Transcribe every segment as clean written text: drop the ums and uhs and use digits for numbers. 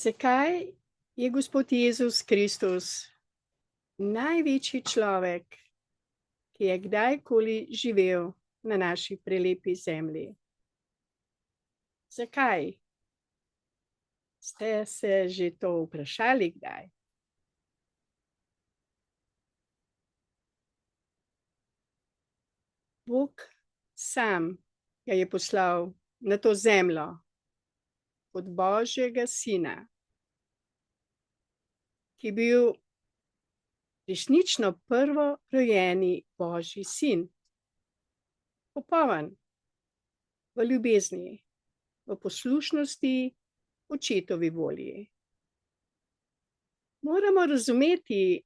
Zakaj je Gospod Jezus Kristus največji človek, ki je kdajkoli živel na naši prelepi zemlji? Zakaj? Ste se že to vprašali kdaj? Bog sam ga je poslal na to zemljo kot Božjega sina, ki je bil resnično prvorojeni Božji sin. Popoln v ljubezni, v poslušnosti očetovi volji. Moramo razumeti,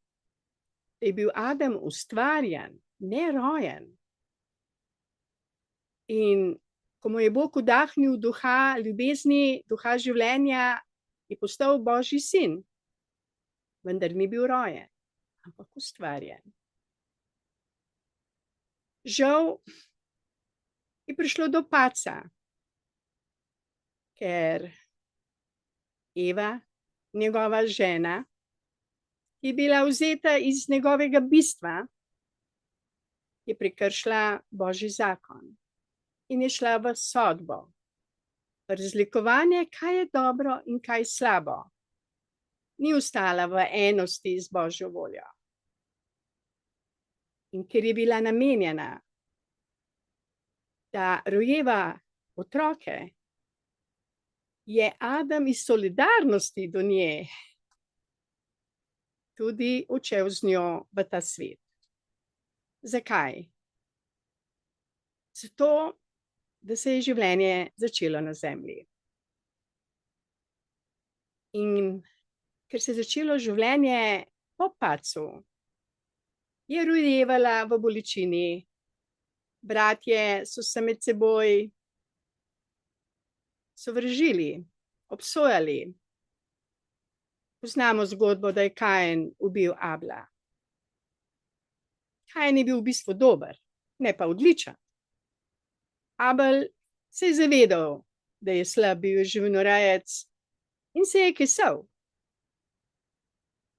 da je bil Adam ustvarjen, ne rojen. In ko mu je Bog vdahnil duha ljubezni, duha življenja, je postal Božji sin. Vendar ni bil rojen, ampak ustvarjen. Žal je prišlo do padca, ker Eva, njegova žena, ki je bila vzeta iz njegovega bistva, je prekršila Božji zakon in je šla v sodbo, v razlikovanje, kaj je dobro in kaj slabo. Ni ostala v enosti z Božjo voljo. In ker je bila namenjena, da rojeva otroke, je Adam iz solidarnosti do nje tudi odšel z njo v ta svet. Zakaj? Zato, da se je življenje začelo na zemlji. In ker se je začelo življenje po padcu, je rojevala v bolečini. Bratje so se med seboj sovražili, obsojali. Poznamo zgodbo, da je Kain ubil Abla. Kain je bil v bistvu dober, ne pa odličen. Abel se je zavedal, da je slab, bil je živinorejec in se je kesal.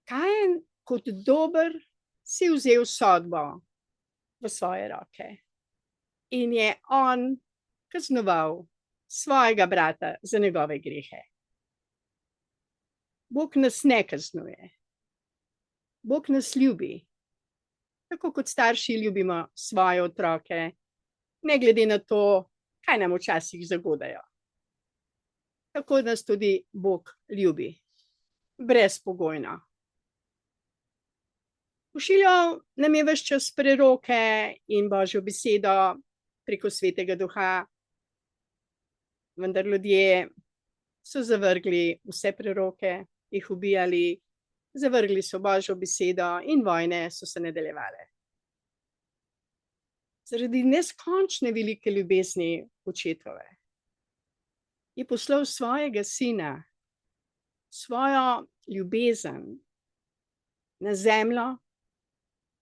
Kain kot dober si vzel sodbo v svoje roke in je on kaznoval svojega brata za njegove grehe. Bog nas ne kaznuje. Bog nas ljubi. Tako kot starši ljubimo svoje otroke, ne glede na to, kaj nam včasih zagodajo. Tako nas tudi Bog ljubi. Brezpogojno. Pošiljal nam je ves čas preroke in Božjo besedo preko Svetega Duha, vendar ljudje so zavrgli vse preroke, jih ubijali, zavrgli so Božjo besedo in vojne so se nadaljevale. Zaradi neskončne velike ljubezni očetove je poslal svojega sina, svojo ljubezen na zemljo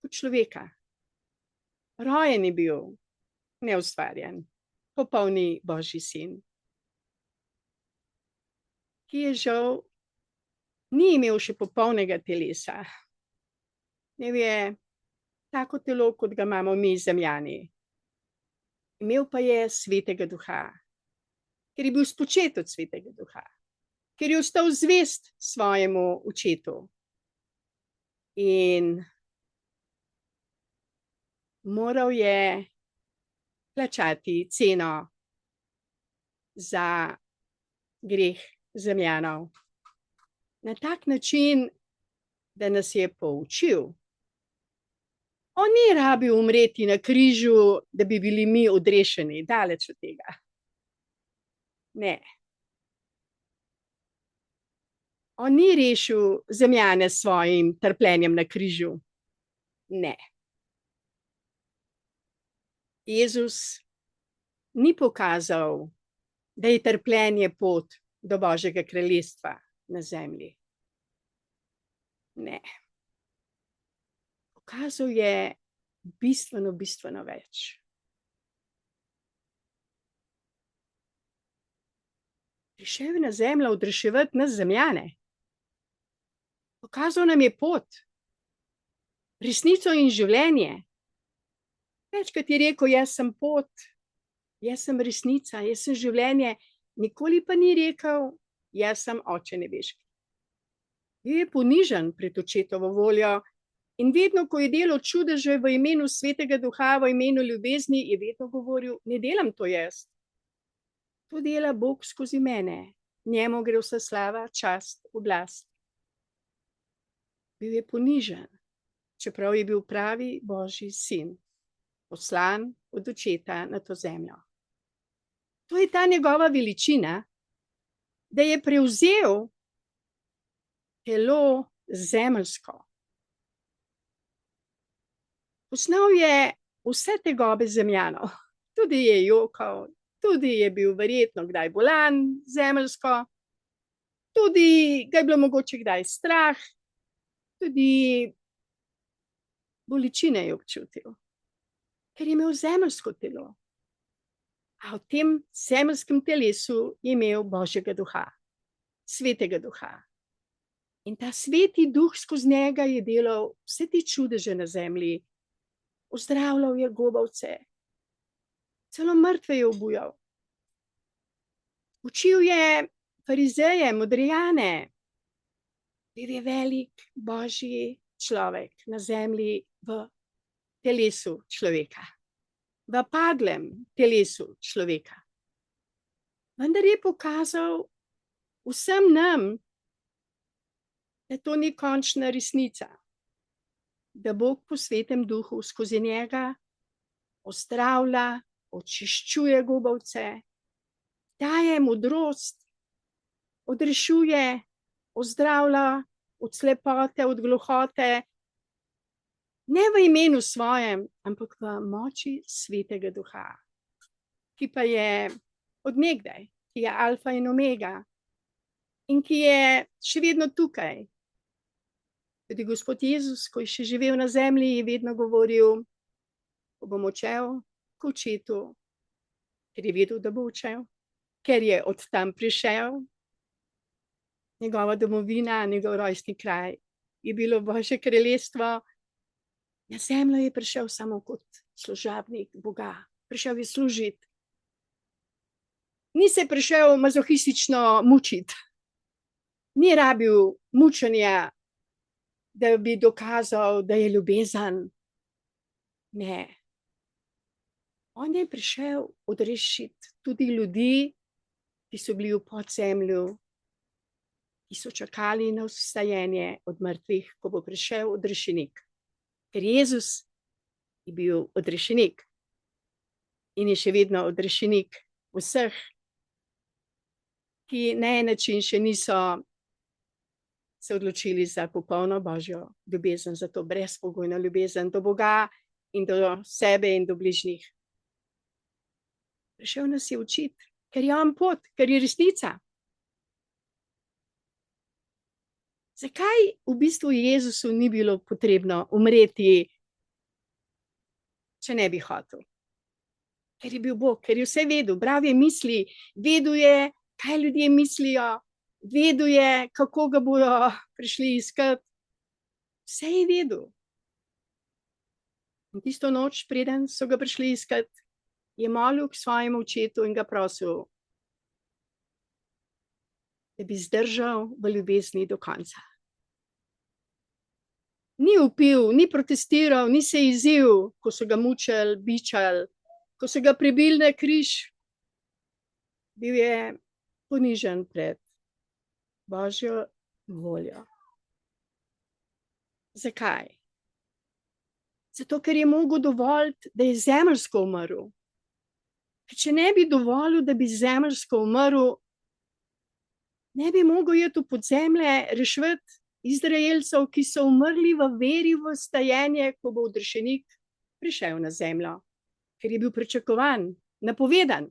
kot človeka. Rojen je bil, neustvarjen, popolni Božji sin, ki je žal ni imel še popolnega telesa. Imel je tako telo, kot ga imamo mi zemljani. Imel pa je Svetega Duha, ker je bil spočet od Svetega Duha, ker je ostal zvest svojemu očetu. In moral je plačati ceno za greh zemljanov. Na tak način, da nas je poučil. On ni rabil umreti na križu, da bi bili mi odrešeni, daleč od tega. Ne. On ni rešil zemljane s svojim trpljenjem na križu. Ne. Jezus ni pokazal, da je trpljenje pot do Božjega kraljestva na zemlji. Ne. Pokazal je bistveno več. Prišel je na zemljo odreševati nas zemljane. Pokazal nam je pot, resnico in življenje. Večkrat je rekel, jaz sem pot, jaz sem resnica, jaz sem življenje, nikoli pa ni rekel, jaz sem Oče nebeški. Bil je ponižen pred očetovo voljo in vedno, ko je delal čudeže v imenu Svetega Duha, v imenu ljubezni, je vedno govoril, ne delam to jaz. To dela Bog skozi mene, njemu gre vsa slava, čast, oblast. Bil je ponižen, čeprav je bil pravi Božji sin, poslan od očeta na to zemljo. To je ta njegova veličina, da je prevzel telo zemeljsko. Poznal je vse tegobe zemljanov, tudi je jokal, tudi je bil verjetno kdaj bolan zemeljsko, tudi ga je bilo mogoče kdaj strah, tudi bolečine je občutil, ker je imel zemeljsko telo. A v tem zemeljskem telesu je imel Božjega duha, Svetega duha. In ta Sveti duh skozi njega je delal vse te čudeže na zemlji. Ozdravljal je gobavce, celo mrtve je obujal. Učil je farizeje, modrijane. Bil je velik Božji človek na zemlji v telesu človeka, v padlem telesu človeka. Vendar je pokazal vsem nam, da to ni končna resnica, da Bog po Svetem duhu skozi njega ozdravlja, očiščuje gubavce, daje modrost, odrešuje, ozdravlja od slepote, od gluhote, ne v imenu svojem, ampak v moči Svetega duha, ki pa je od nekdaj, ki je alfa in omega in ki je še vedno tukaj. Tudi Gospod Jezus, ko je še živel na zemlji, je vedno govoril, ko bom odšel k očetu, ker je vedel, da bo odšel, ker je od tam prišel. Njegova domovina, njegov rojstni kraj je bilo Božje kraljestvo. Na zemljo je prišel samo kot služabnik Boga. Prišel je služiti. Ni se prišel mazohistično mučiti. Ni rabil mučenja, da bi dokazal, da je ljubezen. Ne. On je prišel odrešiti tudi ljudi, ki so bili v podzemlju, ki so čakali na vstajenje od mrtvih, ko bo prišel odrešenik. Ker Jezus je bil odrešenik in je še vedno odrešenik vseh, ki na en način še niso se odločili za popolno Božjo ljubezen, za to brezpogojno ljubezen do Boga in do sebe in do bližnjih. Prišel nas je učiti, ker je on pot, ker je resnica. Zakaj v bistvu Jezusu ni bilo potrebno umreti, če ne bi hotel? Ker je bil Bog, ker je vse vedel, bral je misli, vedel je, kaj ljudje mislijo, vedel je, kako ga bodo prišli iskat. Vse je vedel. In tisto noč, preden so ga prišli iskat, je molil k svojemu očetu in ga prosil, da bi zdržal v ljubezni do konca. Ni vpil, ni protestiral, ni se izzil, ko so ga mučili, bičali, ko so ga pribili na križ. Bil je ponižen pred Božjo voljo. Zakaj? Zato, ker je mogel dovoliti, da je zemeljsko umrl. Če ne bi dovolil, da bi zemeljsko umrl, ne bi mogel iti v podzemlje reševati Izraelcev, ki so umrli v veri v vstajenje, ko bo odrešenik prišel na zemljo, ker je bil pričakovan, napovedan.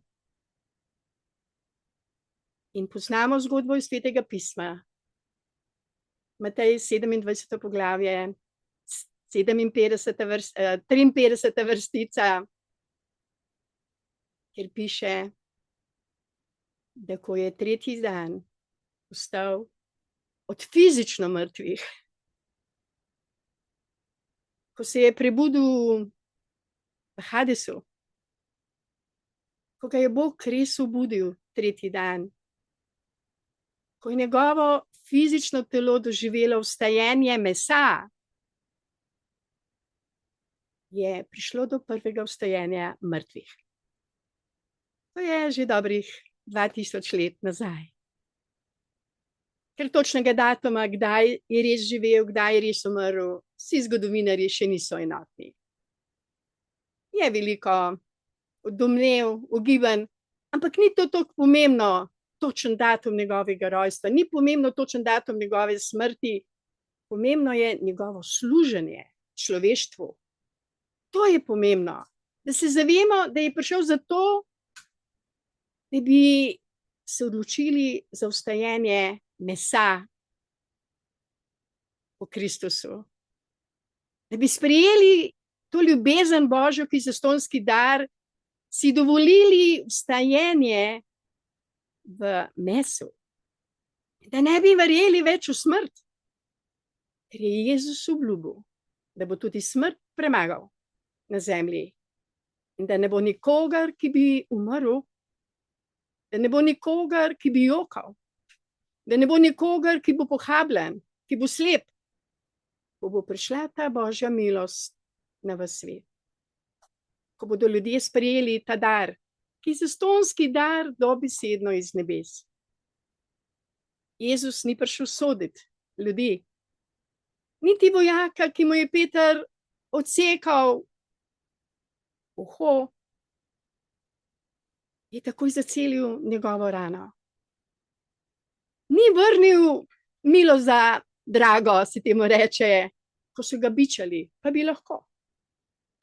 In poznamo zgodbo iz Svetega pisma. Matej 27. poglavje, 53. vrstica, kjer piše, da ko je tretji dan vstal od fizično mrtvih, ko se je prebudil v Hadesu, ko ga je Bog res obudil tretji dan, ko je njegovo fizično telo doživelo vstajenje mesa, je prišlo do prvega vstajanja mrtvih. To je že dobrih 2000 let nazaj. Ker točnega datuma, kdaj je res živel, kdaj je res umrl, vsi zgodovinarji še niso enotni. Je veliko domnev, ugibanj, ampak ni to tako pomembno, točen datum njegovega rojstva, ni pomembno točen datum njegove smrti, pomembno je njegovo služenje človeštvu. To je pomembno, da se zavemo, da je prišel zato, da bi se odločili za vstajenje mesa v Kristusu. Da bi sprejeli to ljubezen Božjo, ki je zastonjski dar, si dovolili vstajenje v mesu. Da ne bi verjeli več v smrt, ker je Jezus obljubil, da bo tudi smrt premagal na zemlji. In da ne bo nikogar, ki bi umrl, da ne bo nikogar, ki bi jokal, da ne bo nikogar, ki bo pohabljen, ki bo slep, ko bo prišla ta Božja milost na ves svet. Ko bodo ljudje sprejeli ta dar, ki je zastonjski dar dobesedno iz nebes. Jezus ni prišel soditi ljudi, niti vojaka, ki mu je Peter odsekal uho, je takoj zacelil njegovo rano. Ni vrnil milo za drago, se temu reče, ko so ga bičali, pa bi lahko,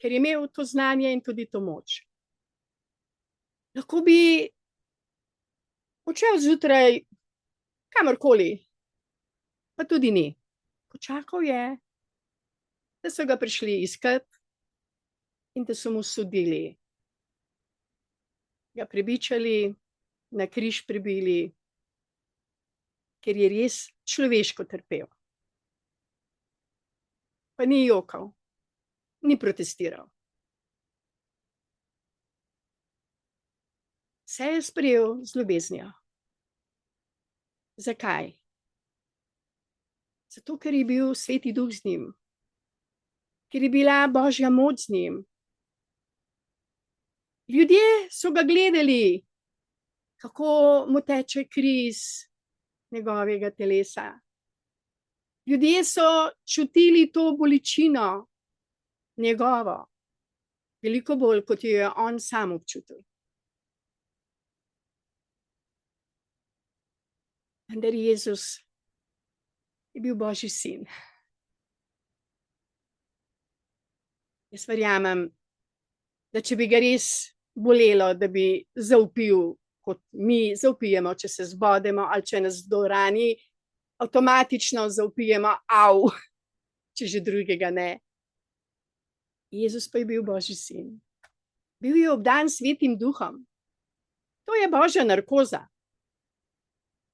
ker je imel to znanje in tudi to moč. Lahko bi odšel zjutraj kamorkoli, pa tudi ni. Počakal je, da so ga prišli iskat in da so mu sodili. Ga prebičali, na križ pribili, ker je res človeško trpel. Pa ni jokal, ni protestiral. Vse je sprejel z ljubeznijo. Zakaj? Zato, ker je bil Sveti Duh z njim, ker je bila Božja moč z njim. Ljudje so ga gledali, kako mu teče kri iz njegovega telesa. Ljudje so čutili to bolečino njegovo, veliko bolj, kot jo je on sam občutil. Vendar Jezus je bil Božji sin. Jaz verjamem, da če bi ga res bolelo, da bi zavpil, kot mi zavpijemo, če se zbodemo ali če nas kdo rani, avtomatično zavpijemo, au, če že drugega ne. Jezus pa je bil Božji sin. Bil je obdan s Svetim Duhom. To je Božja narkoza.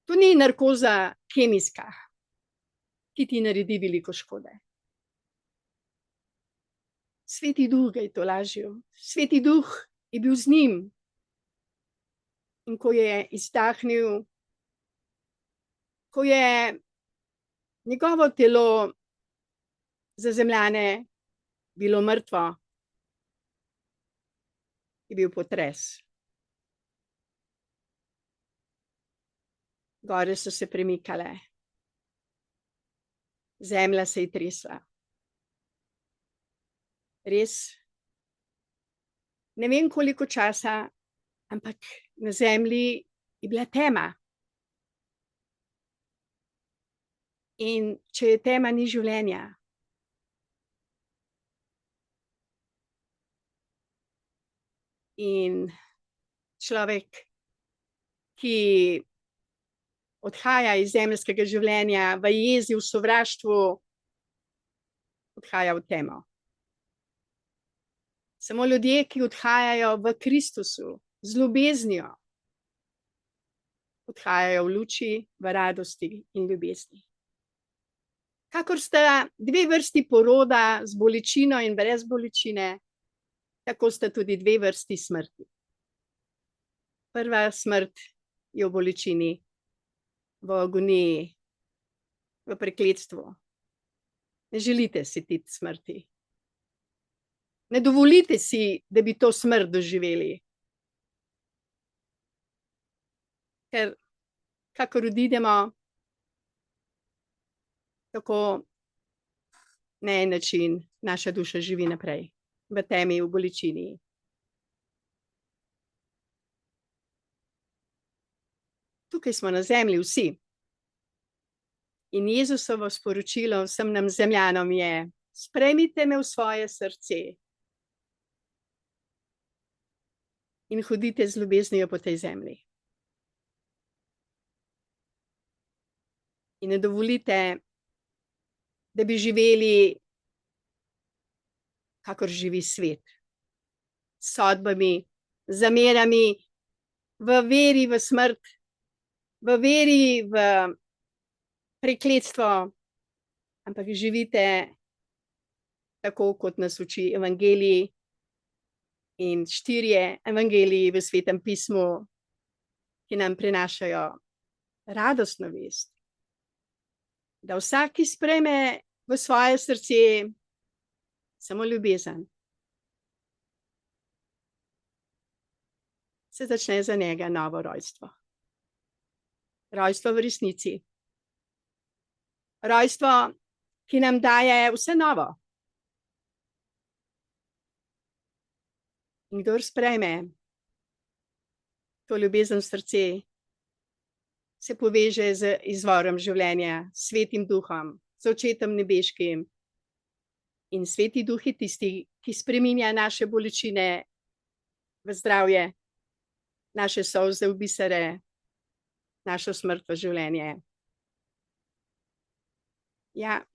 To ni narkoza kemijska, ki ti naredi veliko škode. Sveti Duh ga je tolažil. Sveti Duh je bil z njim. In ko je izdahnil, ko je njegovo telo zazemljane bilo mrtvo, je bil potres. Gore so se premikale. Zemlja se je tresla. Res, ne vem koliko časa, ampak na zemlji je bila tema. In če je tema, ni življenja. In človek, ki odhaja iz zemeljskega življenja v jezi, v sovraštvu, odhaja v temo. Samo ljudje, ki odhajajo v Kristusu z ljubeznijo, odhajajo v luči, v radosti in ljubezni. Kakor sta dve vrsti poroda z bolečino in brez bolečine, tako sta tudi dve vrsti smrti. Prva smrt je v bolečini, v agoniji, v prekletstvu. Ne želite si te smrti. Ne dovolite si, da bi to smrt doživeli. Ker kakor odidemo, tako na en način naša duša živi naprej, v temi, v bolečini. Tukaj smo na zemlji vsi. In Jezusovo sporočilo vsem nam zemljanom je: sprejmite me v svoje srce in hodite z ljubeznijo po tej zemlji. In ne dovolite, da bi živeli, kakor živi svet. S sodbami, zamerami, v veri v smrt, v veri v prekletstvo, ampak živite tako, kot nas uči evangelij in 4 evangeliji v Svetem pismu, ki nam prinašajo radostno vest, da vsak, ki sprejme v svoje srce samo ljubezen, se začne za njega novo rojstvo. Rojstvo v resnici. Rojstvo, ki nam daje vse novo. In kdor sprejme to ljubezen v srce, se poveže z izvorom življenja, Svetim Duhom, z Očetom nebeškim. In Sveti Duh je tisti, ki spreminja naše bolečine v zdravje, naše solze v bisere, našo smrt v življenje. Ja,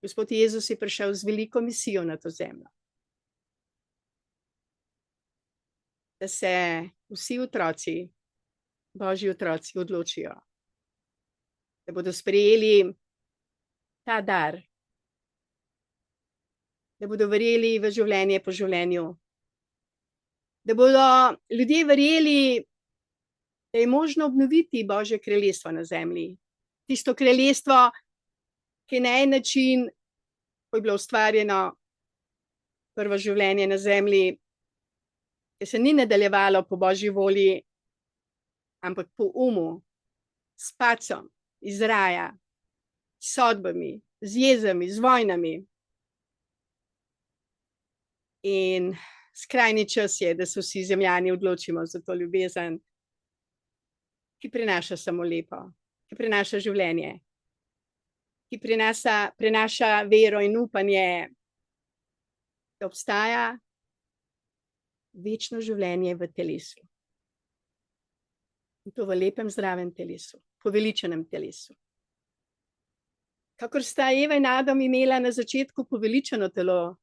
Gospod Jezus je prišel z veliko misijo na to zemljo. Da se vsi otroci, Božji otroci, odločijo, da bodo sprejeli ta dar, da bodo verjeli v življenje po življenju, da bodo ljudje verjeli, da je možno obnoviti Božje kraljestvo na zemlji. Tisto kraljestvo, ki je na en način, ko je bilo ustvarjeno prvo življenje na zemlji, ki se ni nadaljevalo po Božji volji, ampak po umu, s pacom, iz raja, s sodbami, z jezami, z vojnami. In skrajni čas je, da se vsi zemljani odločimo za to ljubezen, ki prinaša samo lepo, ki prinaša življenje, ki prinaša vero in upanje, da obstaja večno življenje v telesu. In to v lepem, zdravem telesu, poveličenem telesu. Kakor sta Eva in Adam imela na začetku poveličeno telo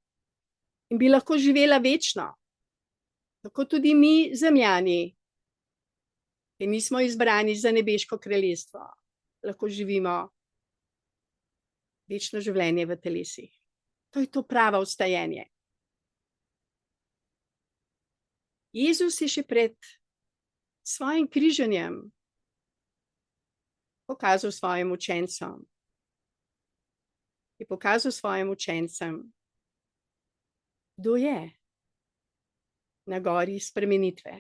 in bi lahko živela večno, tako tudi mi, zemljani, ki nismo izbrani za nebeško kraljestvo, lahko živimo večno življenje v telesih. To je to pravo vstajenje. Jezus je še pred svojim križanjem pokazal svojim učencem, je pokazal svojim učencem, kdo je na gori spremenitve.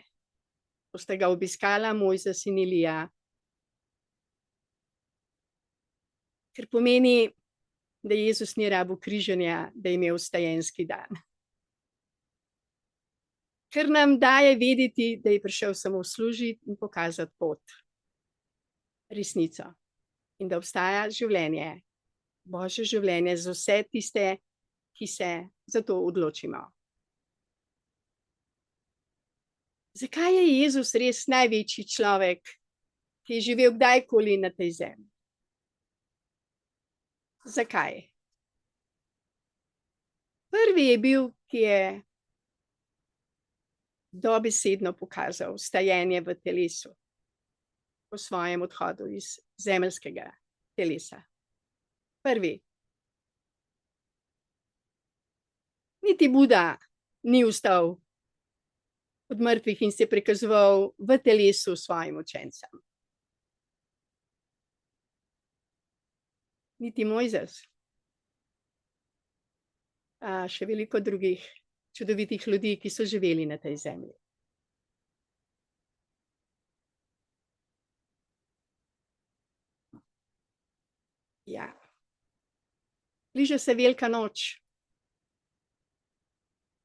Ko sta ga obiskala Mojzes in Ilija. Ker pomeni, da Jezus ni rabil križanja, da je imel vstajenski dan. Ker nam daje vedeti, da je prišel samo služiti in pokazati pot, resnico. In da obstaja življenje, Božje življenje za vse tiste, ki se za to odločimo. Zakaj je Jezus res največji človek, ki je živel kdajkoli na tej zemlji? Zakaj? Prvi je bil, ki je dobesedno pokazal vstajenje v telesu. po svojem odhodu iz zemeljskega telesa. Prvi. Niti Buda ni vstal od mrtvih in se prikazoval v telesu svojim učencem. Niti Mojzes. Še veliko drugih čudovitih ljudi, ki so živeli na tej zemlji. Ja. Bliža se velika noč.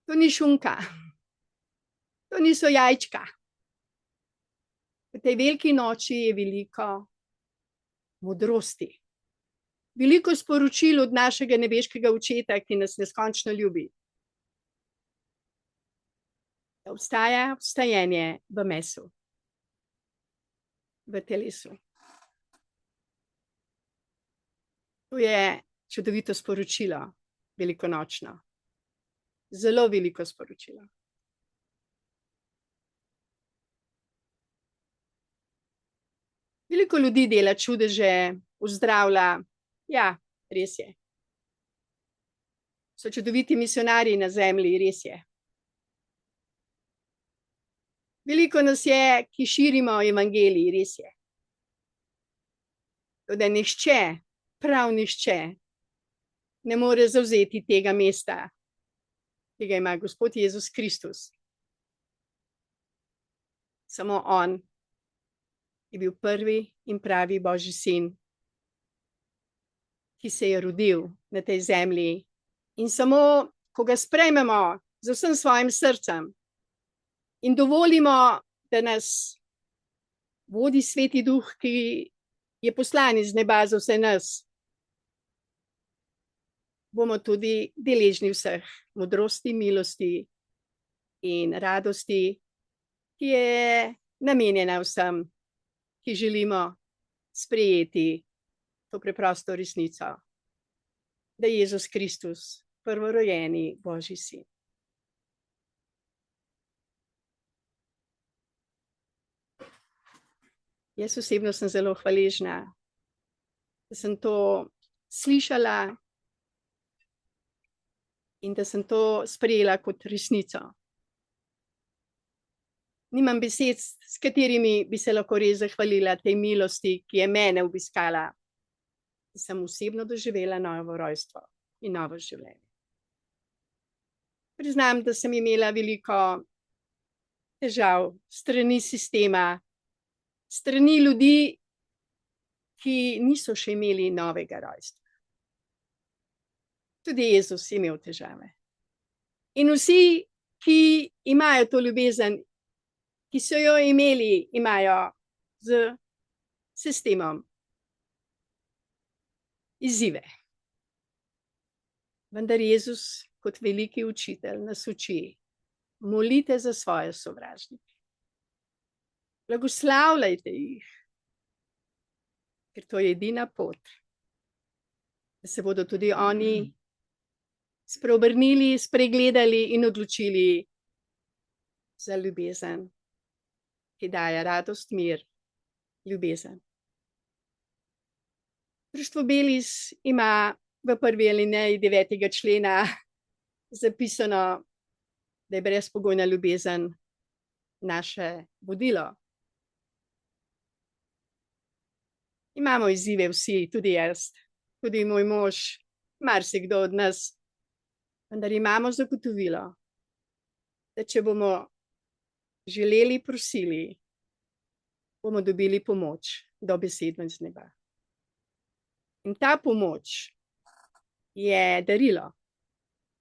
To ni šunka. To niso jajčka. V tej veliki noči je veliko modrosti. Veliko sporočil od našega nebeškega očeta, ki nas neskončno ljubi. Da obstaja vstajenje v mesu, v telesu. To je čudovito sporočilo, velikonočno. Zelo veliko sporočilo. Veliko ljudi dela čudeže, ozdravlja. Ja, res je. So čudoviti misionarji na zemlji, res je. Veliko nas je, ki širimo evangelij, res je. Toda nihče, prav nihče, ne more zavzeti tega mesta, ki ga ima Gospod Jezus Kristus. Samo on je bil prvi in pravi Božji sin, ki se je rodil na tej zemlji. In samo, ko ga sprejmemo z vsem svojim srcem in dovolimo, da nas vodi Sveti Duh, ki je poslan iz neba za vse nas, bomo tudi deležni vseh modrosti, milosti in radosti, ki je namenjena vsem, ki želimo sprejeti to preprosto resnico, da je Jezus Kristus prvorojeni Božji sin. Jaz osebno sem zelo hvaležna, da sem to slišala in da sem to sprejela kot resnico. Nimam besed, s katerimi bi se lahko res zahvalila tej milosti, ki je mene obiskala, da sem osebno doživela novo rojstvo in novo življenje. Priznam, da sem imela veliko težav strani sistema, strani ljudi, ki niso še imeli novega rojstva. Tudi Jezus je imel težave. In vsi, ki imajo to ljubezen, ki so jo imeli, imajo z sistemom izzive. Vendar Jezus kot veliki učitelj nas uči, molite za svoje sovražnike. Blagoslavljajte jih, ker to je edina pot, da se bodo tudi oni spreobrnili, spregledali in odločili za ljubezen, ki daje radost, mir, ljubezen. Društvo Belis ima v prvi alineji 9. člena zapisano, da je brezpogojna ljubezen naše vodilo. Imamo izzive vsi, tudi jaz, tudi moj mož, marsikdo od nas, vendar imamo zagotovilo, da če bomo želeli, prosili, bomo dobili pomoč dobesedno iz neba. In ta pomoč je darilo,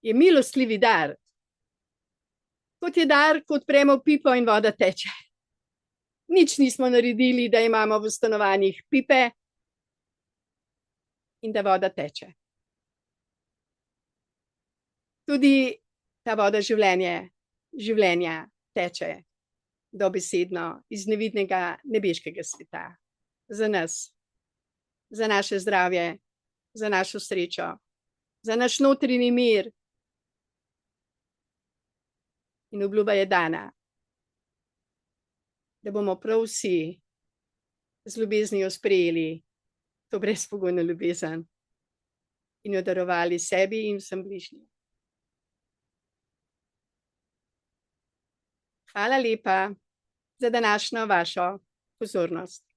je milostljivi dar. Kot je dar, ko odpremo pipo in voda teče. Nič nismo naredili, da imamo v stanovanjih pipe in da voda teče. Tudi ta voda življenja teče dobesedno iz nevidnega nebeškega sveta. Za nas, za naše zdravje, za našo srečo, za naš notranji mir. In obljuba je dana, da bomo prav vsi z ljubeznijo sprejeli to brezpogojno ljubezen in jo darovali sebi in vsem bližnjim. Hvala lepa za današnjo vašo pozornost.